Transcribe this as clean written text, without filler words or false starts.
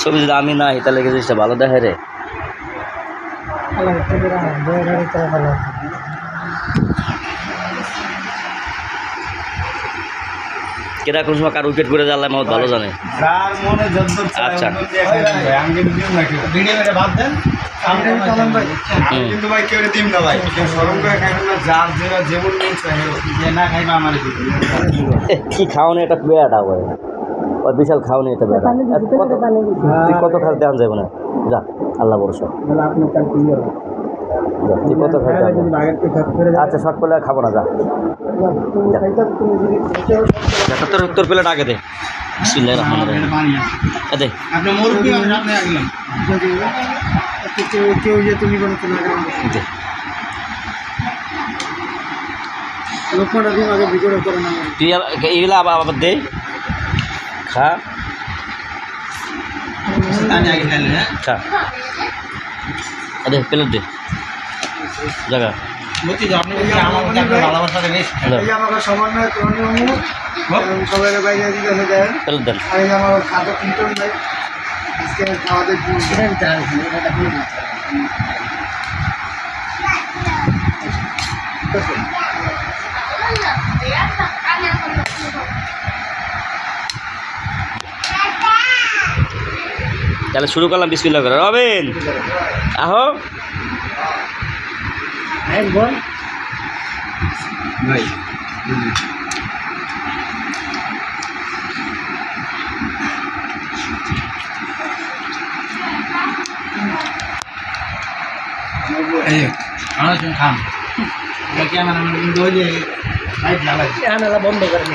ছবি যদি আমি নাই তাহলে জিনিসটা ভালো দেখে রে। কেটা কোন সময় কার উইকেট করে জ্বালায় মত ভালো জানে। আচ্ছা কি খাওয়ানো এটা বেয়াটা হয়, ওই বিশাল খাওয়ানো এটা বেড়া। তুই কত খাস দেওয়া যাবে না, যা আল্লাহ ভরসা। তুই কত খাস? আচ্ছা শর্ট করলে খাবো না, যা তোর প্লেট আগে দে। বিসমিল্লাহির রহমানির রহিম। দে তুই এইগুলা আবার দে, খা খা। দে প্লেট দে জায়গা। তাহলে শুরু করলাম, বিসমিল্লাহ করে। রবিন আহো ভাই। খাম বন্ধ করেন।